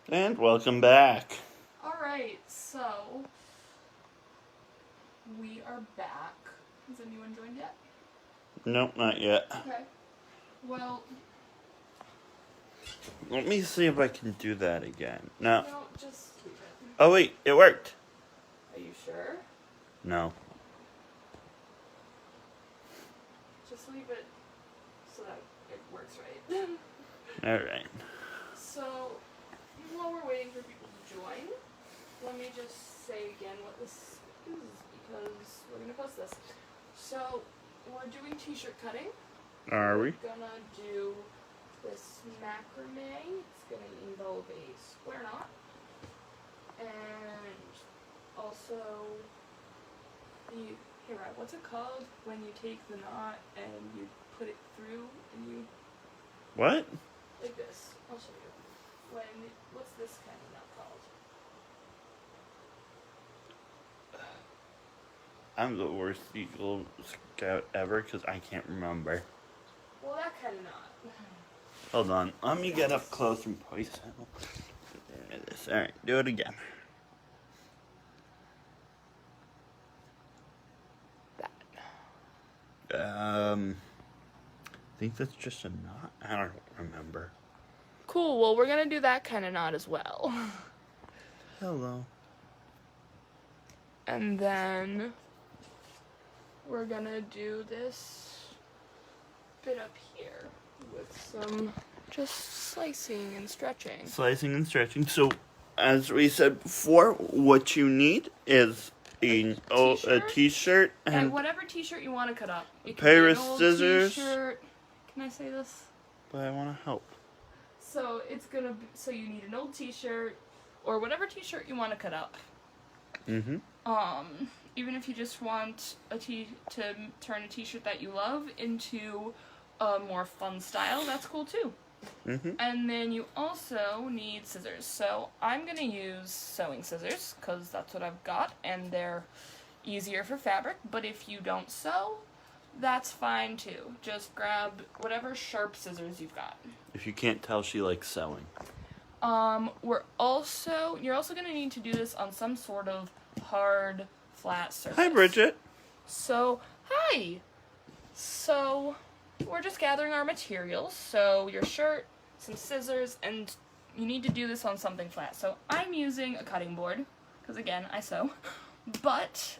And welcome back. Alright, so we are back. Has anyone joined yet? Nope, not yet. Okay. Well, Let me see if I can do that again. No. no, just leave it. Oh wait, it worked. Are you sure? No. Just leave it so that it works right. Alright. So, while we're waiting for people to join, let me just say again what this is because we're going to post this. So, we're doing t-shirt cutting. Are we? We're gonna do this macrame. It's gonna involve a square knot, and also what's it called when you take the knot and you put it through and you What? like this? I'll show you. What's this kind of knot called? I'm the worst Eagle Scout ever because I can't remember. Well, that kind of knot. Hold on. Let me get up close and point it. There it is. Alright, do it again. I think that's just a knot. I don't remember. Cool. Well, we're gonna do that kind of knot as well. Hello. And then we're gonna do this bit up here with some just slicing and stretching. Slicing and stretching. So, as we said before, what you need is a t-shirt And whatever t-shirt you want to cut up. It can pair be of an old scissors. T-shirt. Can I say this? But I want to help. So so you need an old t-shirt or whatever t-shirt you want to cut up. Mm-hmm. Even if you just want to turn a t-shirt that you love into a more fun style, that's cool too. Mm-hmm. And then you also need scissors. So I'm going to use sewing scissors because that's what I've got and they're easier for fabric. But if you don't sew, that's fine too. Just grab whatever sharp scissors you've got. If you can't tell, she likes sewing. You're also going to need to do this on some sort of hard, flat surface. Hi, Bridget. Hi! So, we're just gathering our materials. So, your shirt, some scissors, and you need to do this on something flat. So, I'm using a cutting board, because again, I sew. But,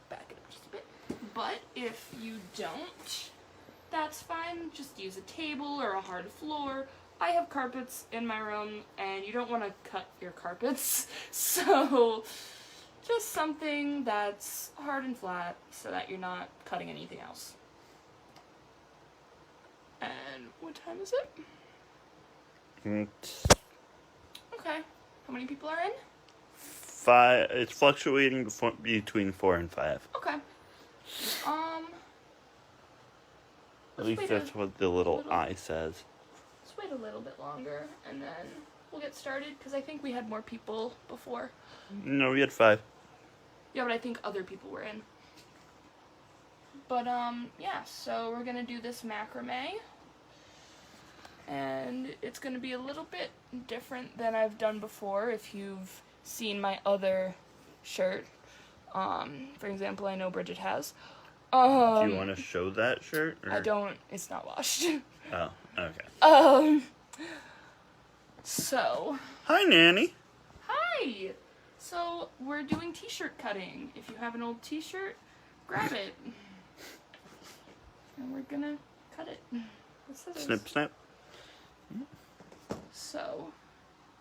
back it up just a bit. But, if you don't, that's fine. Just use a table or a hard floor. I have carpets in my room, and you don't want to cut your carpets. So, just something that's hard and flat so that you're not cutting anything else. And what time is it? It's Okay. How many people are in? 5. It's fluctuating between 4 and 5. Okay. At least that's what the little eye says. Let's wait a little bit longer, and then we'll get started, because I think we had more people before. No, we had 5. Yeah, but I think other people were in. But, yeah, so we're gonna do this macrame. And it's gonna be a little bit different than I've done before if you've seen my other shirt. For example, I know Bridget has. Do you want to show that shirt? Or? I don't, it's not washed. Oh, okay. So. Hi, Nanny. Hi! So, we're doing t-shirt cutting. If you have an old t-shirt, grab it. And we're gonna cut it with scissors. Snip, snip. So,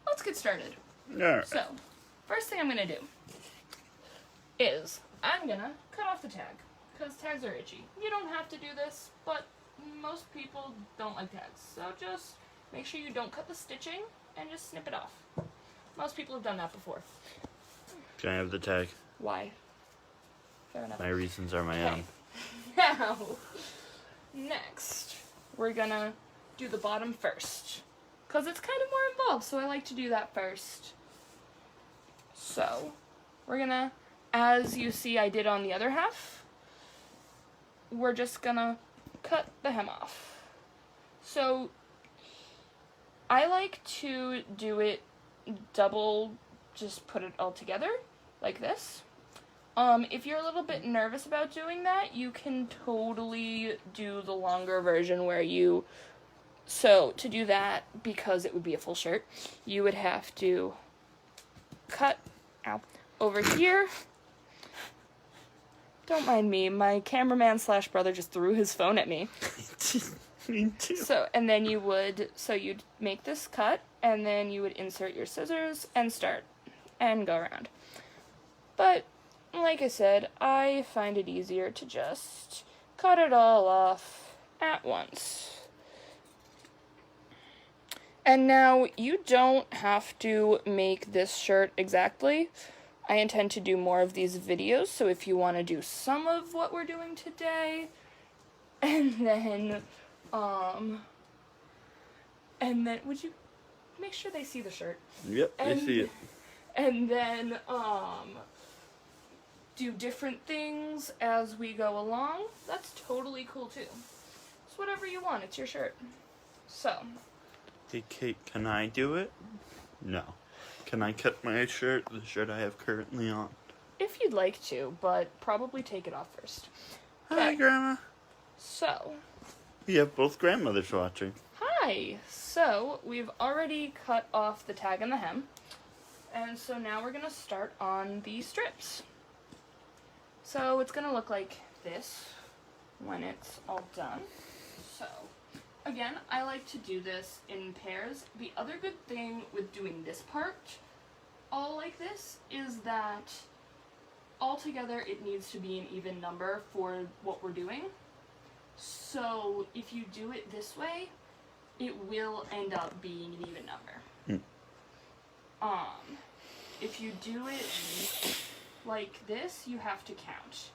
let's get started. Alright. So, first thing I'm gonna do is I'm gonna cut off the tag, because tags are itchy. You don't have to do this, but most people don't like tags. So just make sure you don't cut the stitching and just snip it off. Most people have done that before. Can I have the tag? Why? Fair enough. My reasons are my own. Now, next, we're gonna do the bottom first. Because it's kind of more involved, so I like to do that first. So, we're gonna, as you see I did on the other half, we're just gonna cut the hem off. So, I like to do it just put it all together like this. If you're a little bit nervous about doing that, you can totally do the longer version where so to do that, because it would be a full shirt, you would have to cut over here. Don't mind me, my cameraman / brother just threw his phone at me. Me too. Then you'd make this cut, and then you would insert your scissors and start and go around. But like I said, I find it easier to just cut it all off at once. And now, you don't have to make this shirt exactly. I intend to do more of these videos, so if you want to do some of what we're doing today, and then would you make sure they see the shirt? Yep, they see it. And then, do different things as we go along. That's totally cool, too. It's whatever you want. It's your shirt. So. Hey, Kate, can I do it? No. Can I cut my shirt, the shirt I have currently on? If you'd like to, but probably take it off first. Hi, Grandma. So. We have both grandmothers watching. Hi. So, we've already cut off the tag and the hem. And so now we're going to start on the strips. So it's going to look like this when it's all done. So, again, I like to do this in pairs. The other good thing with doing this part all like this is that altogether it needs to be an even number for what we're doing. So if you do it this way, it will end up being an even number. If you do it like this, you have to count.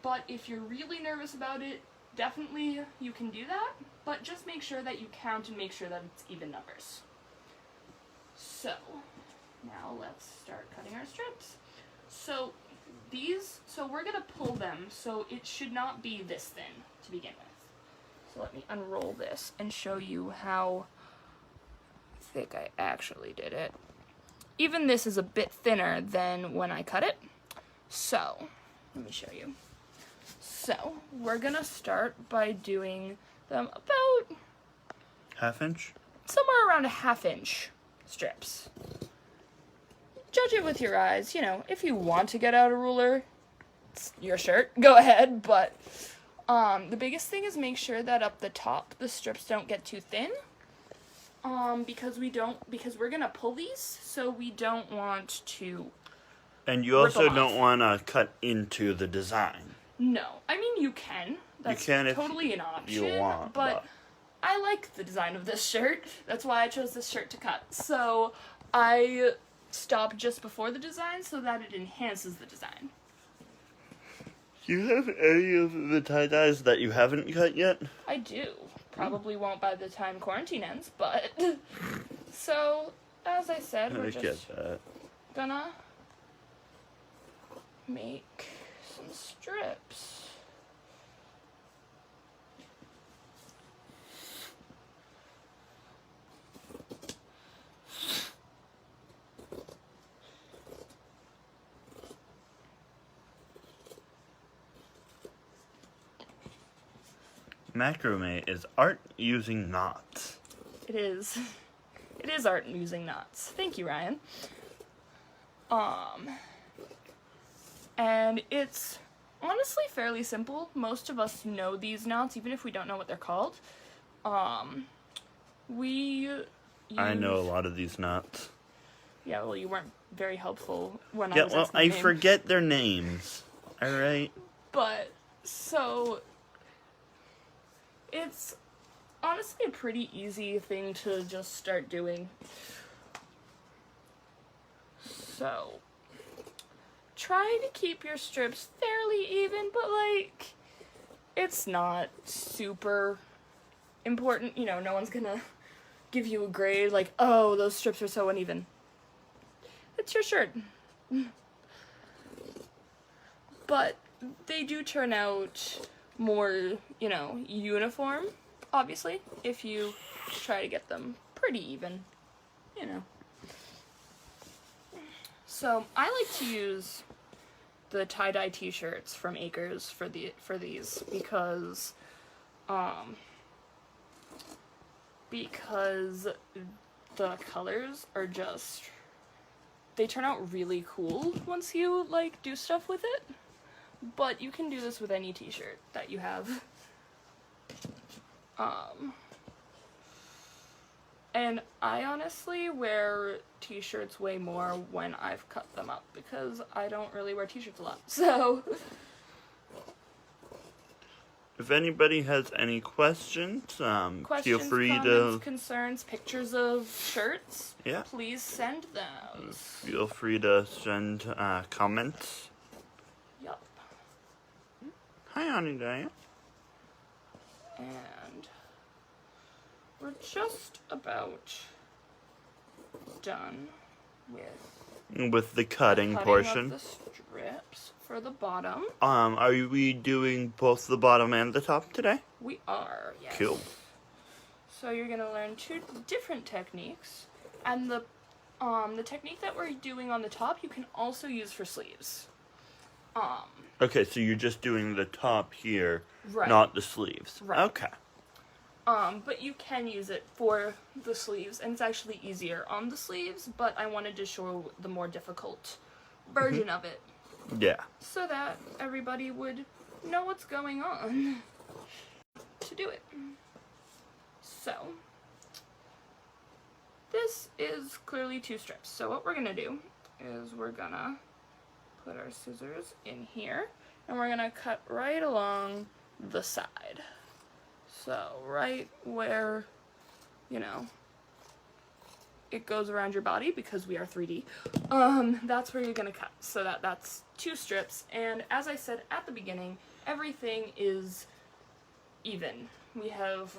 But if you're really nervous about it, definitely you can do that, but just make sure that you count and make sure that it's even numbers. So, now let's start cutting our strips. So we're gonna pull them, so it should not be this thin to begin with. So let me unroll this and show you how thick I actually did it. Even this is a bit thinner than when I cut it. So, let me show you. So, we're gonna start by doing them about ½ inch? somewhere around a ½ inch strips. Judge it with your eyes, if you want to get out a ruler, it's your shirt, go ahead, but the biggest thing is make sure that up the top the strips don't get too thin. Because we're gonna pull these, so we don't want to. And you also don't want to cut into the design. No, I mean you can. That's totally an option. You want, but I like the design of this shirt. That's why I chose this shirt to cut. So I stopped just before the design so that it enhances the design. Do you have any of the tie-dyes that you haven't cut yet? I do. Probably won't by the time quarantine ends, but so as I said, we're just gonna make some strips. Macrame is art using knots. It is. It is art using knots. Thank you, Ryan. And it's honestly fairly simple. Most of us know these knots, even if we don't know what they're called. I know a lot of these knots. Yeah, well, you weren't very helpful when I was asking your name. forget their names. All right. But so it's honestly a pretty easy thing to just start doing. So try to keep your strips fairly even, but it's not super important. No one's gonna give you a grade like, oh, those strips are so uneven. It's your shirt. But they do turn out more, uniform, obviously, if you try to get them pretty even, So I like to use the tie-dye t-shirts from Acres for these because the colors are just, they turn out really cool once you like do stuff with it. But you can do this with any t-shirt that you have. And I honestly wear t-shirts way more when I've cut them up because I don't really wear t-shirts a lot. So if anybody has any questions, feel free comments, to concerns, pictures of shirts, yeah. please send those. Feel free to send comments. Yup. Hi, Honey Diane. And we're just about done With the cutting portion. of the strips for the bottom. Are we doing both the bottom and the top today? We are, yes. Cool. So you're gonna learn 2 different techniques, and the technique that we're doing on the top you can also use for sleeves. Okay, so you're just doing the top here, Right. not the sleeves. Right. Okay. But you can use it for the sleeves, and it's actually easier on the sleeves, but I wanted to show the more difficult version of it, Yeah. so that everybody would know what's going on to do it. So, this is clearly 2 strips, so what we're gonna do is we're gonna put our scissors in here, and we're gonna cut right along the side. So right where, you know, it goes around your body because we are 3D, that's where you're gonna cut. So that's 2 strips, and as I said at the beginning, everything is even. We have,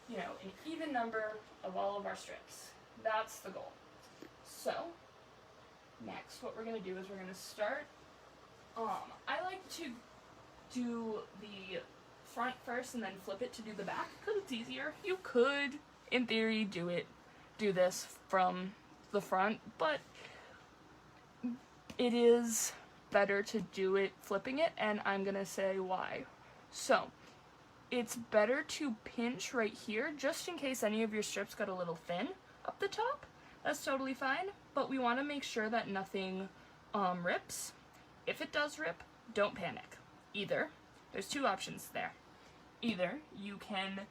you know, an even number of all of our strips. That's the goal. So, next what we're gonna do is we're gonna start, I like to do the front first and then flip it to do the back because it's easier. You could, in theory, do this from the front, but it is better to do it flipping it, and I'm gonna say why. So, it's better to pinch right here just in case any of your strips got a little thin up the top. That's totally fine, but we want to make sure that nothing rips. If it does rip, don't panic. There's 2 options there. Either you can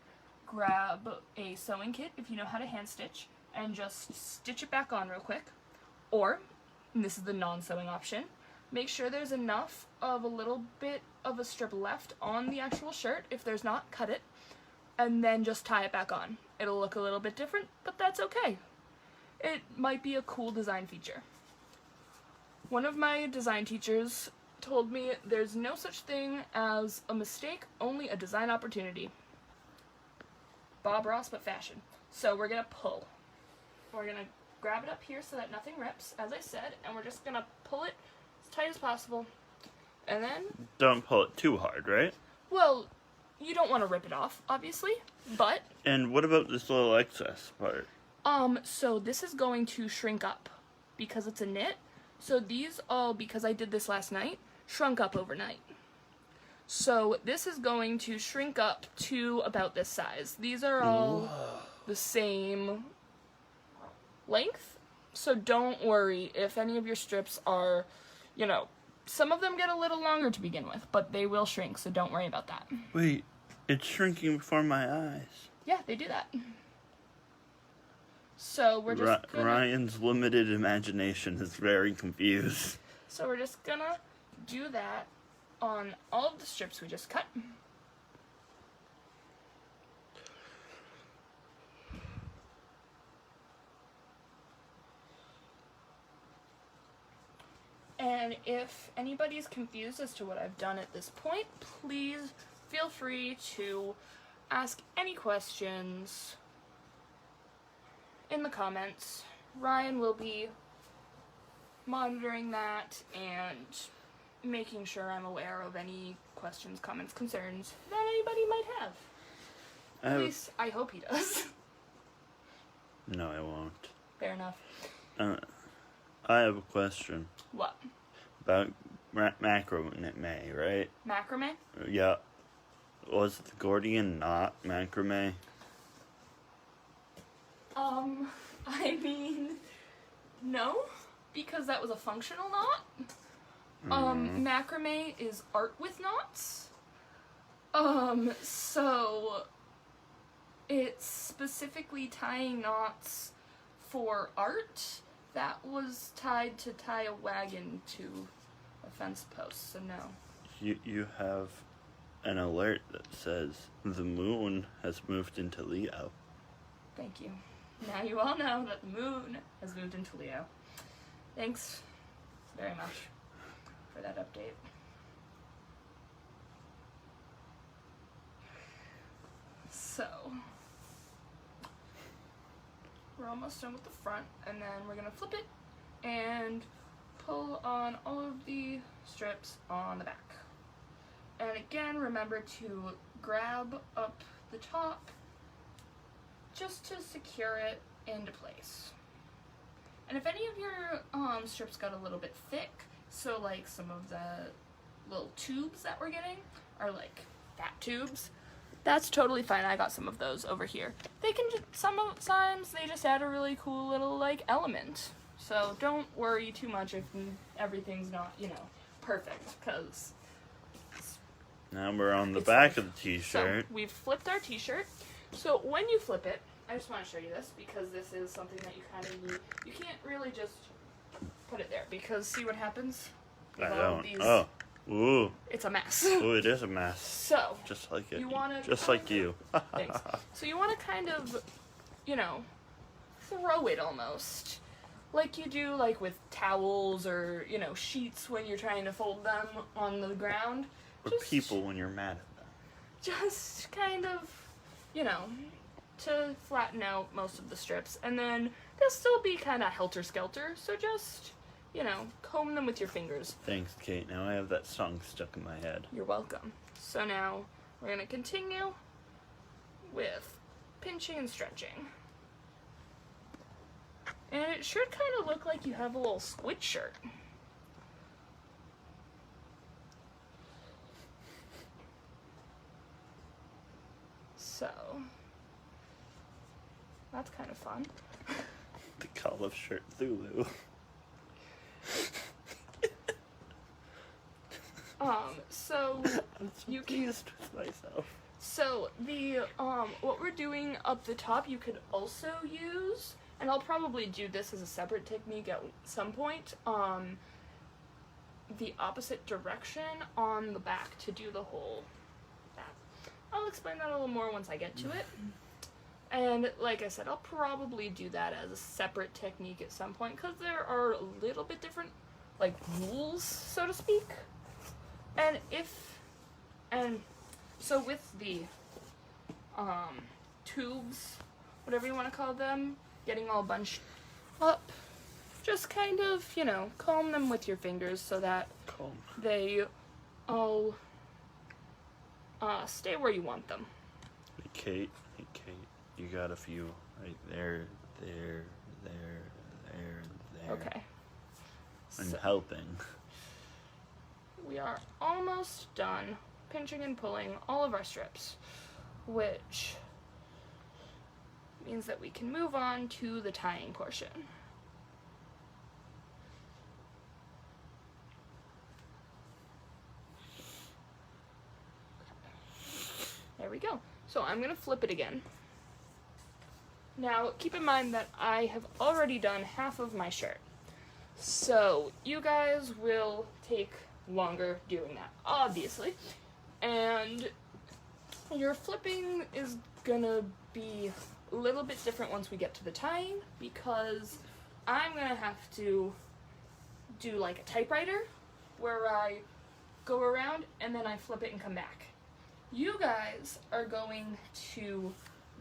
grab a sewing kit if you know how to hand stitch and just stitch it back on real quick, or, and this is the non-sewing option, make sure there's enough of a little bit of a strip left on the actual shirt. If there's not, cut it, and then just tie it back on. It'll look a little bit different, but that's okay. It might be a cool design feature. One of my design teachers told me there's no such thing as a mistake, only a design opportunity. Bob Ross, but fashion. So we're gonna pull. We're gonna grab it up here so that nothing rips, as I said, and we're just gonna pull it as tight as possible. And then... Don't pull it too hard, right? Well, you don't want to rip it off, obviously, but... And what about this little excess part? So this is going to shrink up because it's a knit. So these all, because I did this last night, shrunk up overnight. So this is going to shrink up to about this size. These are all the same length, so don't worry if any of your strips are, you know, some of them get a little longer to begin with, but they will shrink, so don't worry about that. Wait, it's shrinking before my eyes. Yeah, they do that. So we're just gonna... Ryan's limited imagination is very confused. So we're just gonna do that on all of the strips we just cut. And if anybody's confused as to what I've done at this point, please feel free to ask any questions in the comments. Ryan will be monitoring that and making sure I'm aware of any questions, comments, concerns that anybody might have. At least I hope he does. No, I won't. Fair enough. I have a question What? about macrame, right? Macrame? Yeah. Was the Gordian knot macrame? I mean, no, because that was a functional knot. Macrame is art with knots. So it's specifically tying knots for art that was tied to tie a wagon to a fence post, so no. You have an alert that says the moon has moved into Leo. Thank you. Now you all know that the moon has moved into Leo. Thanks very much for that update. So, we're almost done with the front, and then we're going to flip it and pull on all of the strips on the back. And again, remember to grab up the top just to secure it into place. And if any of your strips got a little bit thick, so like some of the little tubes that we're getting are like fat tubes, that's totally fine. I got some of those over here. They can sometimes they just add a really cool little like element. So don't worry too much if everything's not, perfect, because Now we're on the back of the t-shirt. So we've flipped our t-shirt. So when you flip it, I just want to show you this because this is something that you kind of need. You can't really just put it there because see what happens? I With all don't. these- Oh. Ooh. It's a mess. Ooh, it is a mess. So Just like it. you wanna Just kind like you. Thanks. So you want to kind of, throw it almost. Like you do like with towels or, sheets when you're trying to fold them on the ground. Or people when you're mad at them. Just kind of, to flatten out most of the strips. And then they'll still be kind of helter-skelter. So just, comb them with your fingers. Thanks, Kate. Now I have that song stuck in my head. You're welcome. So now we're going to continue with pinching and stretching. And it should kind of look like you have a little squid shirt. So, that's kind of fun. The Call of Shirt Thulu. So I'm so you pleased with myself. So the what we're doing up the top you could also use, and I'll probably do this as a separate technique at some point, the opposite direction on the back to do the whole back. I'll explain that a little more once I get to it. And like I said, I'll probably do that as a separate technique at some point because there are a little bit different like rules, so to speak. And so with the tubes, whatever you want to call them, getting all bunched up, just kind of, comb them with your fingers so that they all stay where you want them. Hey Kate, you got a few right there. Okay. I'm So helping. we are almost done pinching and pulling all of our strips, which means that we can move on to the tying portion. There we go. So I'm going to flip it again. Now, keep in mind that I have already done half of my shirt. So, you guys will take longer doing that, obviously. And your flipping is gonna be a little bit different once we get to the tying, because I'm gonna have to do like a typewriter, where I go around and then I flip it and come back. You guys are going to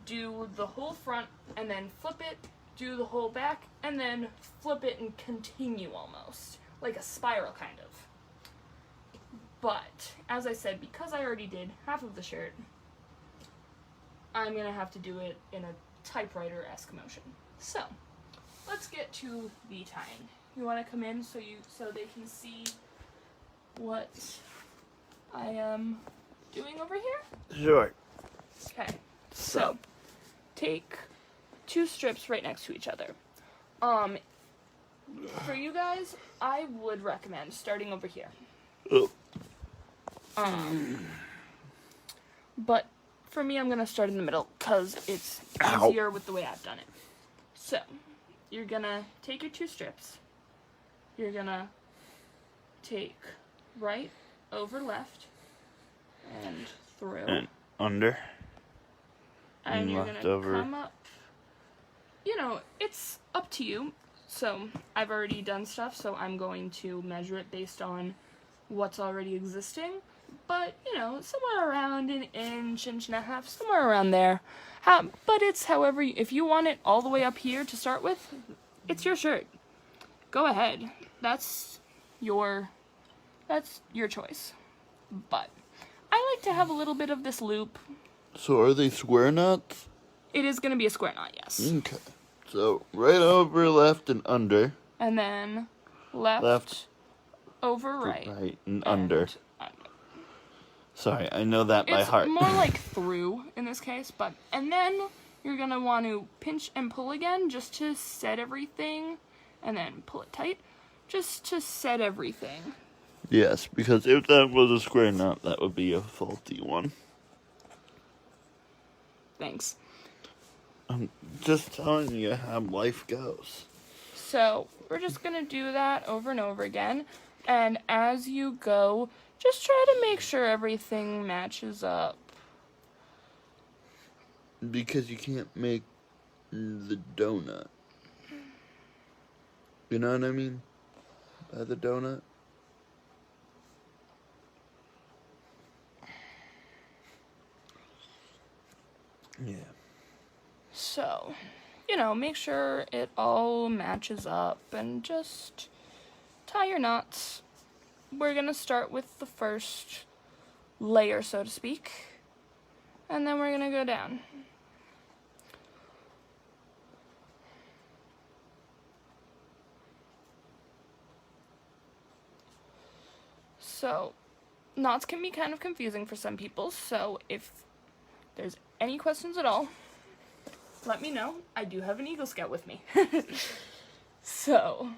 do the whole front and then flip it, do the whole back, and then flip it and continue almost, like a spiral kind of. But, as I said, because I already did half of the shirt, I'm gonna have to do it in a typewriter-esque motion. So, let's get to the tying. You want to come in so they can see what I am doing over here? Sure. Okay. So, take 2 strips right next to each other. For you guys, I would recommend starting over here. Oh. But for me, I'm going to start in the middle because it's Ow. easier with the way I've done it. So, you're going to take your 2 strips. You're going to take right over left and through. And under. And you're going left to over. come up. You know, it's up to you. So, I've already done stuff, so I'm going to measure it based on what's already existing. But, you know, somewhere around an inch, inch and a half, somewhere around there. But it's however, if you want it all the way up here to start with, it's your shirt. Go ahead. That's your choice. But I like to have a little bit of this loop. So are they square knots? It is going to be a square knot, yes. Okay. So right over, left, and under. And then left over right. Right and under. Sorry, I know that by It's heart. more like through in this case, but and then you're gonna want to pinch and pull again just to set everything, and then pull it tight, just to set everything. Yes, because if that was a square knot, that would be a faulty one. Thanks. I'm just telling you how life goes. So we're just gonna do that over and over again, and as you go, just try to make sure everything matches up. Because you can't make the donut. You know what I mean? By the donut? Yeah. So, you know, make sure it all matches up and just tie your knots. We're gonna start with the first layer, so to speak, and then we're gonna go down. So, knots can be kind of confusing for some people, so if there's any questions at all, let me know. I do have an Eagle Scout with me. So,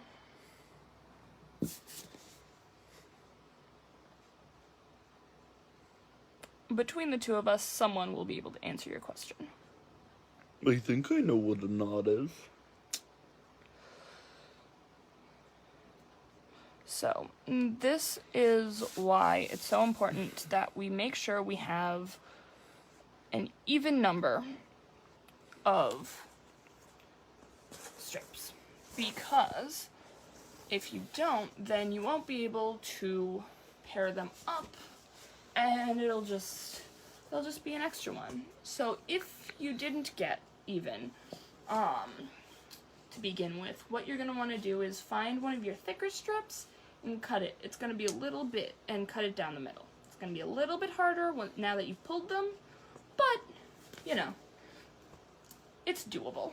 between the two of us, someone will be able to answer your question. I think I know what a knot is. So, this is why it's so important that we make sure we have an even number of strips. Because if you don't, then you won't be able to pair them up, and they'll just be an extra one. So if you didn't get even, to begin with, what you're gonna want to do is find one of your thicker strips and cut it. It's gonna be a little bit, and cut it down the middle. It's gonna be a little bit harder now that you've pulled them, but you know, it's doable.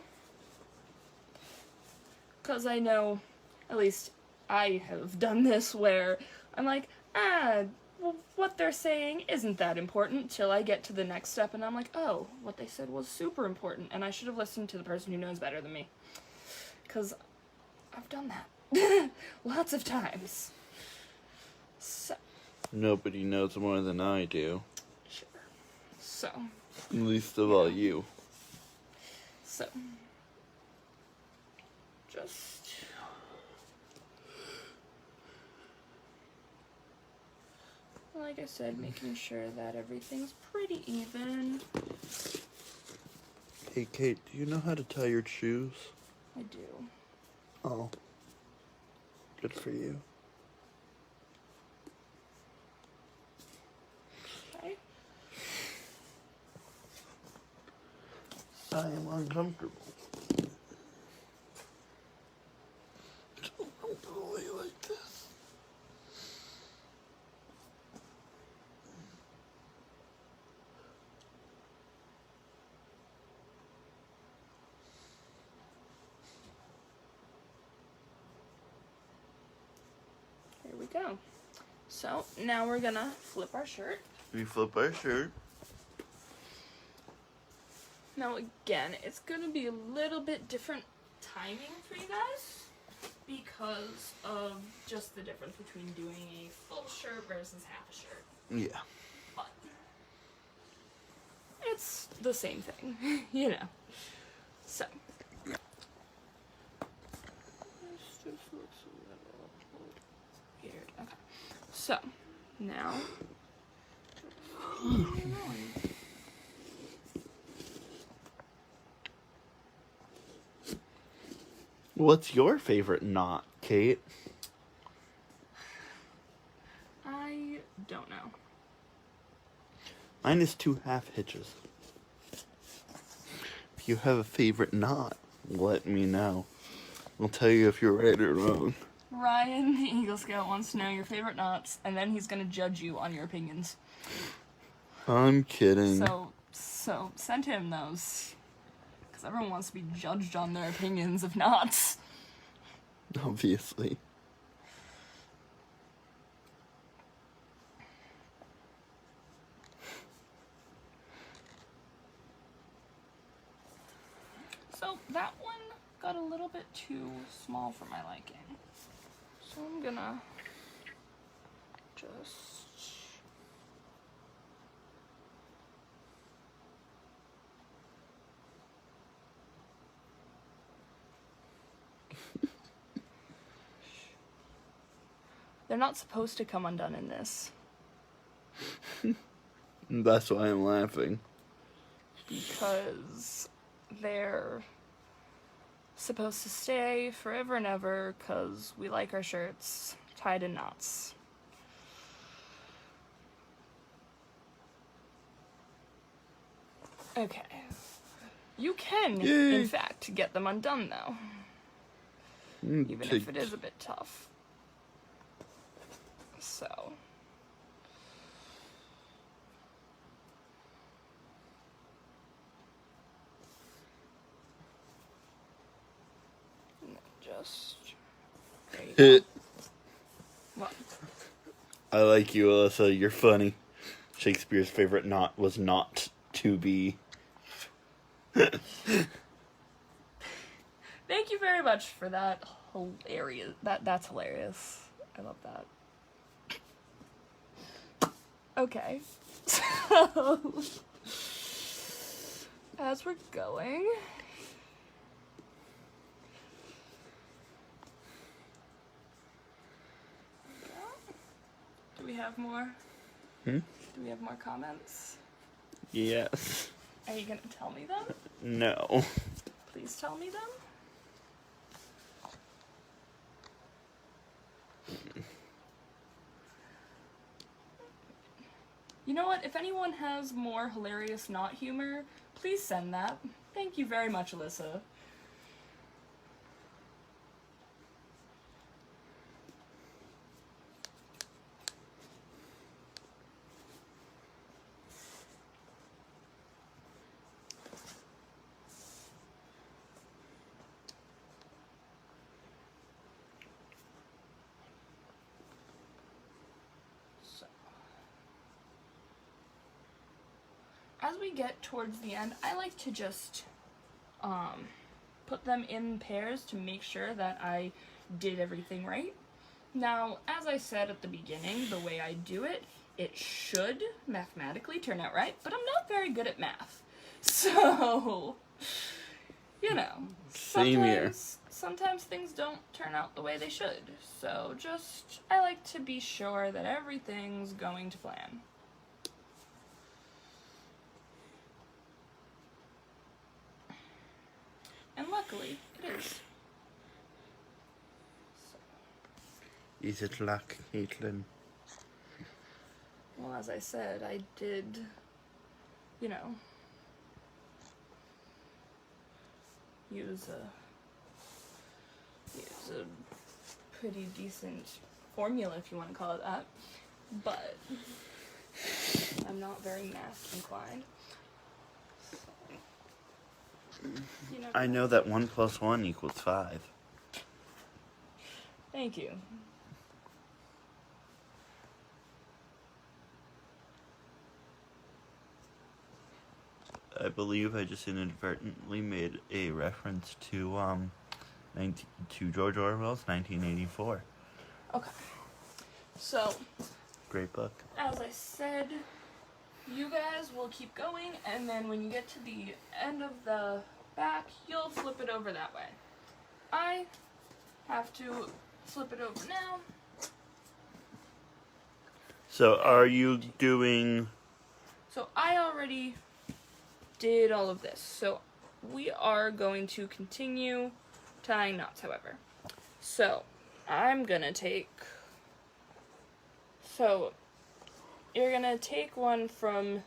Because I know, at least I have done this, where I'm like, well, what they're saying isn't that important, till I get to the next step and I'm like, oh, what they said was super important, and I should have listened to the person who knows better than me. Because I've done that lots of times. So. Nobody knows more than I do. Sure. So. Least of all you. So. Just. Like I said, making sure that everything's pretty even. Hey, Kate, do you know how to tie your shoes? I do. Oh. Good for you. Okay. I am uncomfortable. Don't go away like this. go. So now we're gonna flip our shirt. We flip our shirt. Now again, it's gonna be a little bit different timing for you guys because of just the difference between doing a full shirt versus half a shirt. Yeah. But it's the same thing, you know. So. This just looks a little weird. Okay. So, now. What's your favorite knot, Kate? I don't know. Mine is 2 half hitches. If you have a favorite knot, let me know. I'll tell you if you're right or wrong. Ryan, the Eagle Scout, wants to know your favorite knots, and then he's gonna judge you on your opinions. I'm kidding. So send him those. Because everyone wants to be judged on their opinions of knots. Obviously. So that one got a little bit too small for my liking. So I'm gonna just... They're not supposed to come undone in this. That's why I'm laughing. Because they're supposed to stay forever and ever because we like our shirts tied in knots. Okay. You can, Yay. in fact, get them undone, though. Even if it is a bit tough. So. Just. There you go. Hit. What? I like you, Alyssa. You're funny. Shakespeare's favorite knot was not to be. Thank you very much for that. Hilarious. That's hilarious. I love that. Okay. So, as we're going, do we have more? Hmm? Do we have more comments? Yes. Are you gonna tell me them? No. Please tell me them. You know what? If anyone has more hilarious knot humor, please send that. Thank you very much, Alyssa. As we get towards the end, I like to just put them in pairs to make sure that I did everything right. Now, as I said at the beginning, the way I do it, it should mathematically turn out right, but I'm not very good at math. So, you know, Same here. sometimes things don't turn out the way they should. So just, I like to be sure that everything's going to plan. And luckily, it is. Is it luck, Kaitlyn? Well, as I said, I did, you know, use a pretty decent formula, if you want to call it that, but I'm not very math inclined. You know, I know that 1 + 1 = 5. Thank you. I believe I just inadvertently made a reference to George Orwell's 1984. Okay. So, Great book. as I said, you guys will keep going, and then when you get to the end of the back, you'll flip it over that way. I have to flip it over now. So are you doing... So I already did all of this. So we are going to continue tying knots, however. So I'm gonna take... So you're gonna take one from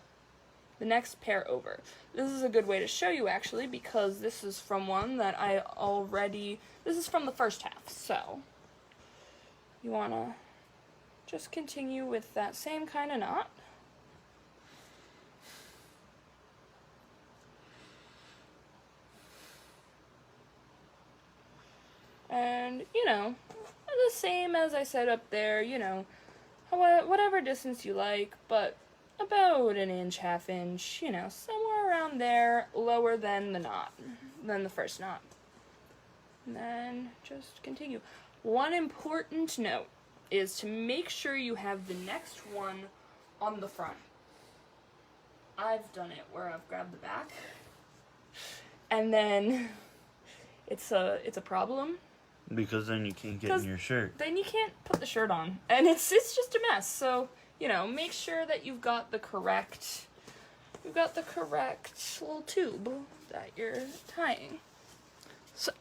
the next pair over. This is a good way to show you, actually, because this is from one that I already... This is from the first half, so you wanna just continue with that same kind of knot. And, you know, the same as I said up there, you know, whatever distance you like, but about an inch, half inch, you know, somewhere around there, lower than the knot, than the first knot. And then just continue. One important note is to make sure you have the next one on the front. I've done it where I've grabbed the back, and then it's a problem. Because then you can't get in your shirt. Then you can't put the shirt on, and it's just a mess. So, you know, make sure that you've got the correct little tube that you're tying. So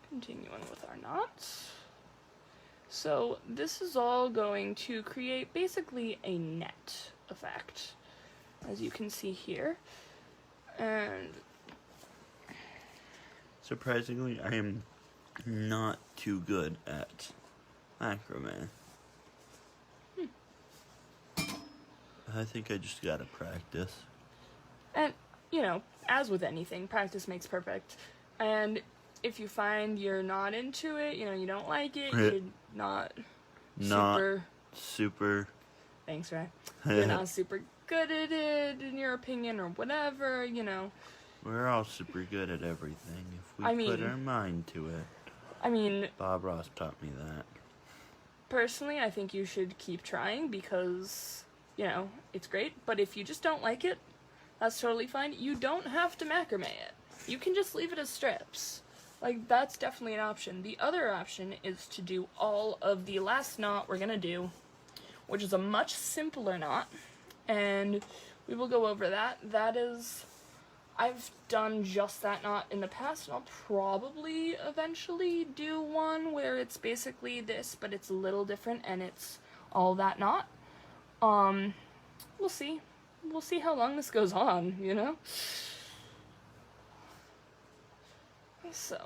continuing with our knots. So this is all going to create basically a net effect, as you can see here. And surprisingly, I am not too good at macrame. I think I just gotta practice. And, you know, as with anything, practice makes perfect. And if you find you're not into it, you know, you don't like it, you're not super... Thanks, Ray. You're not super good at it, in your opinion, or whatever, you know. We're all super good at everything if we put our mind to it. I mean... Bob Ross taught me that. Personally, I think you should keep trying because, you know, it's great. But if you just don't like it, that's totally fine. You don't have to macrame it. You can just leave it as strips. Like, that's definitely an option. The other option is to do all of the last knot we're gonna do, which is a much simpler knot, and we will go over that. That is, I've done just that knot in the past, and I'll probably eventually do one where it's basically this, but it's a little different, and it's all that knot. We'll see. We'll see how long this goes on, you know? So,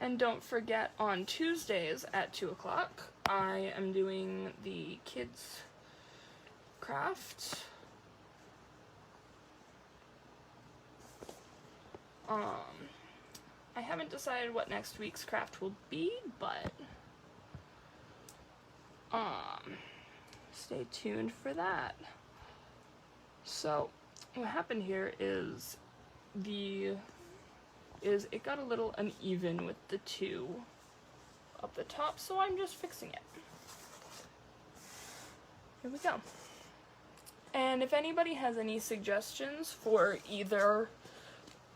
and don't forget, on Tuesdays at 2 o'clock, I am doing the kids' craft. I haven't decided what next week's craft will be, but, stay tuned for that. So, what happened here is it got a little uneven with the two up the top, so I'm just fixing it. Here we go. And if anybody has any suggestions for either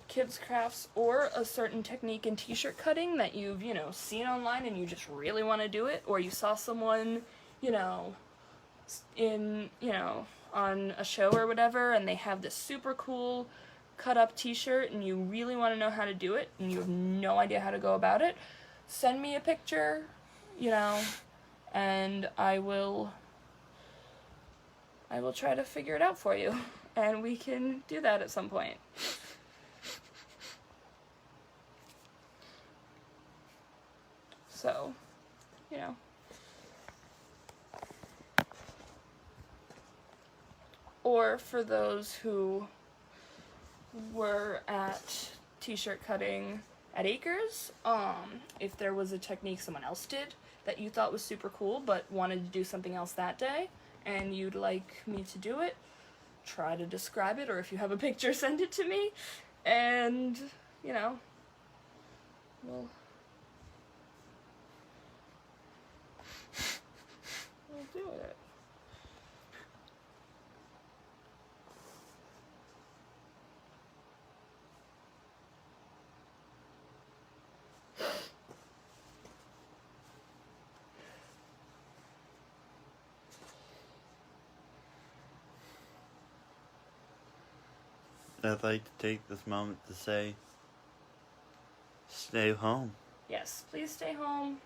kids crafts or a certain technique in t-shirt cutting that you've, you know, seen online and you just really want to do it, or you saw someone, you know, in, you know, on a show or whatever, and they have this super cool cut up t-shirt and you really want to know how to do it and you have no idea how to go about it, send me a picture, you know, and I will try to figure it out for you, and we can do that at some point. So, you know, or for those who were at t-shirt cutting at Acres. If there was a technique someone else did that you thought was super cool but wanted to do something else that day and you'd like me to do it, try to describe it, or if you have a picture, send it to me, and, you know, we'll do it. I'd like to take this moment to say, stay home. Yes, please stay home.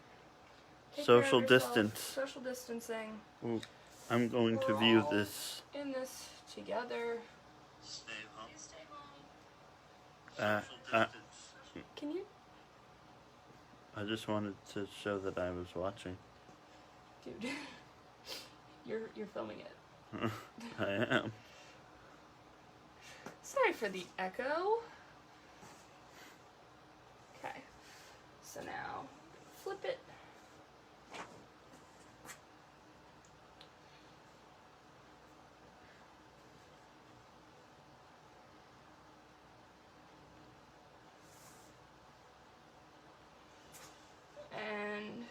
Take Social care of yourself. distance. Social distancing. Ooh, I'm going to We're view all this. in this together. Stay home. Please stay home. Social distance. Can you, I just wanted to show that I was watching. dude? You're filming it. I am. Sorry for the echo. Okay. So now flip it. And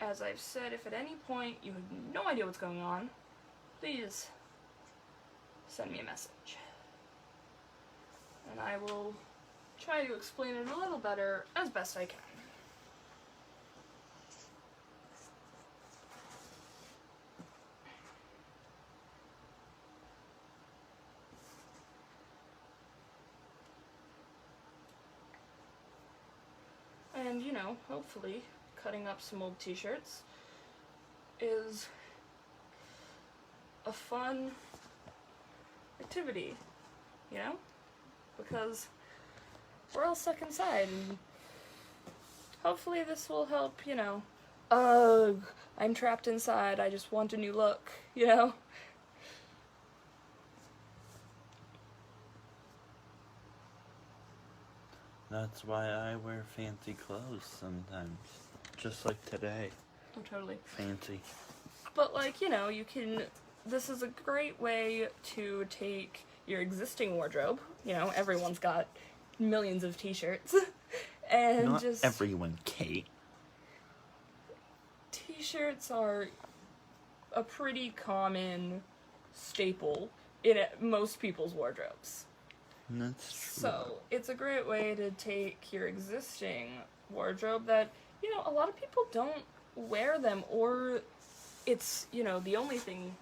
as I've said, if at any point you have no idea what's going on, please send me a message. And I will try to explain it a little better as best I can. And, you know, hopefully cutting up some old t-shirts is a fun activity, you know? Because we're all stuck inside, and hopefully this will help, you know, ugh, I'm trapped inside, I just want a new look, you know? That's why I wear fancy clothes sometimes. Just like today. Oh, totally. Fancy. But, like, you know, you can, this is a great way to take your existing wardrobe, you know, everyone's got millions of t-shirts, and Not just... everyone, Kate. T-shirts are a pretty common staple in most people's wardrobes. That's true. So, it's a great way to take your existing wardrobe that, you know, a lot of people don't wear them, or it's, you know, the only thing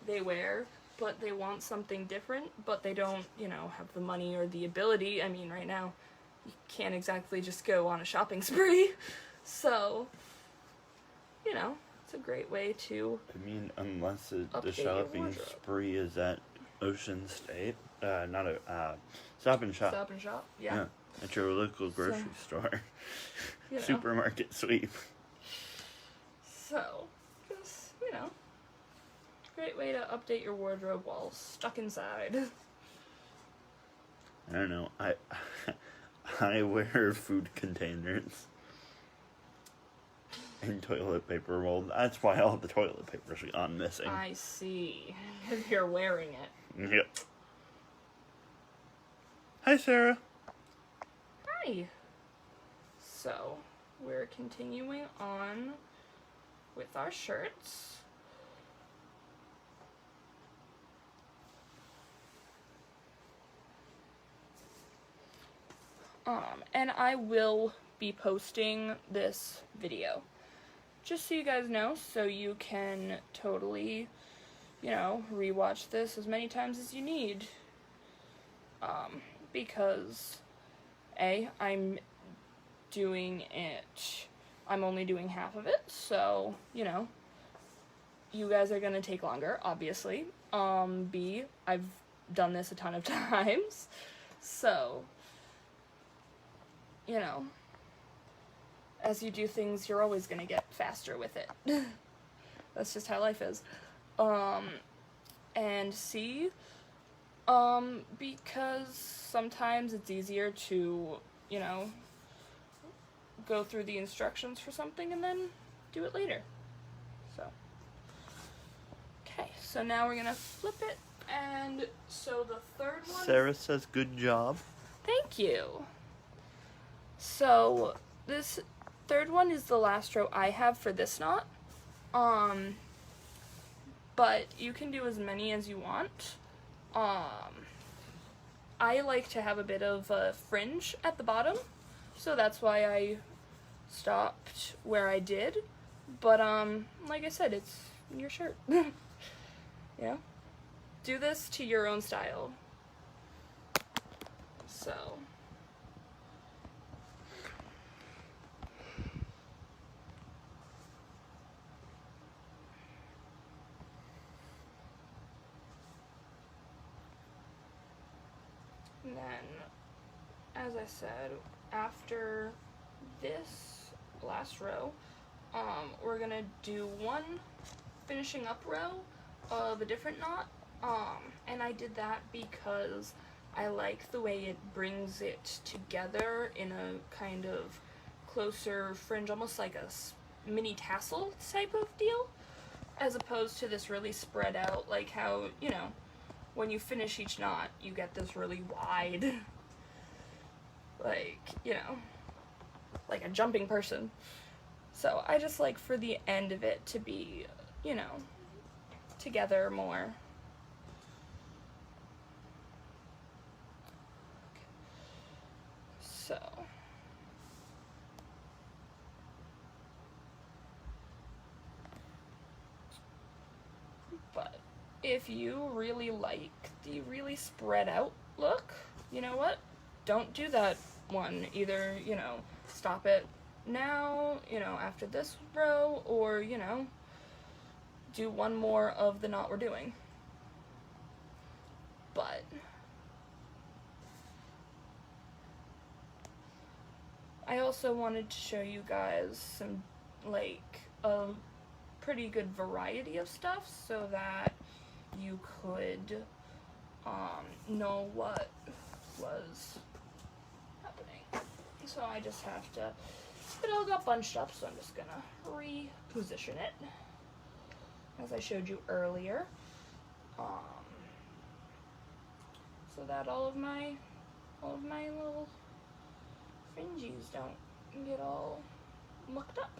they wear, but they want something different, but they don't, you know, have the money or the ability. I mean, right now, you can't exactly just go on a shopping spree. So, you know, it's a great way to I mean, unless the update your shopping wardrobe. spree is at Ocean State. Not a, Stop and Shop. Stop and shop. Yeah. At your local grocery store. You know. Supermarket sweep. So, just, you know, great way to update your wardrobe while stuck inside. I don't know. I wear food containers and toilet paper roll. That's why all the toilet paper's gone missing. I see. If you're wearing it. Yep. Hi, Sarah. Hi. So, we're continuing on with our shirts. And I will be posting this video, just so you guys know, so you can totally, you know, rewatch this as many times as you need. Because, I'm doing it, I'm only doing half of it, so, you know, you guys are gonna take longer, obviously. B, I've done this a ton of times, so, you know, as you do things, you're always gonna get faster with it. That's just how life is. And C, Because sometimes it's easier to, you know, go through the instructions for something and then do it later. So, okay, so now we're gonna flip it, and so the third one. Sarah says good job. Thank you. So this third one is the last row I have for this knot. But you can do as many as you want. I like to have a bit of a fringe at the bottom, so that's why I stopped where I did. But like I said, it's your shirt. Yeah. Do this to your own style. So. And then, as I said, after this last row, we're gonna do one finishing up row of a different knot, and I did that because I like the way it brings it together in a kind of closer fringe, almost like a mini tassel type of deal, as opposed to this really spread out, like how, you know, when you finish each knot, you get this really wide, like, you know, like a jumping person. So I just like for the end of it to be, you know, together more. So. But if you really like the really spread out look, you know what? Don't do that one. Either, you know, stop it now, you know, after this row, or, you know, do one more of the knot we're doing. But I also wanted to show you guys some, like, a pretty good variety of stuff so that you could know what was happening. So I just have to, it all got bunched up, so I'm just gonna reposition it as I showed you earlier, so that all of my little fringes don't get all mucked up.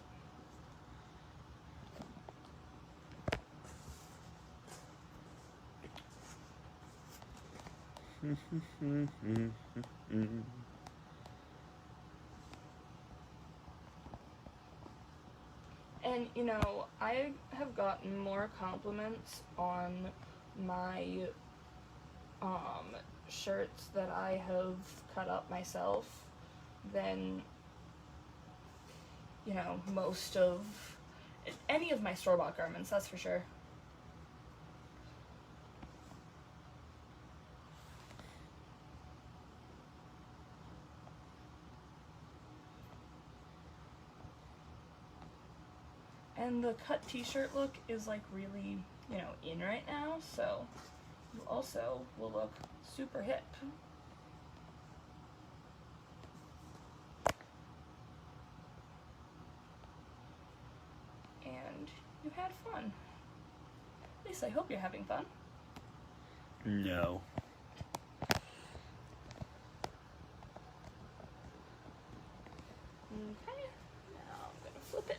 And, you know, I have gotten more compliments on my shirts that I have cut up myself than, you know, most of any of my store-bought garments, that's for sure. And the cut t-shirt look is like really, you know, in right now, so you also will look super hip. And you had fun. At least I hope you're having fun. No. Okay, now I'm gonna flip it.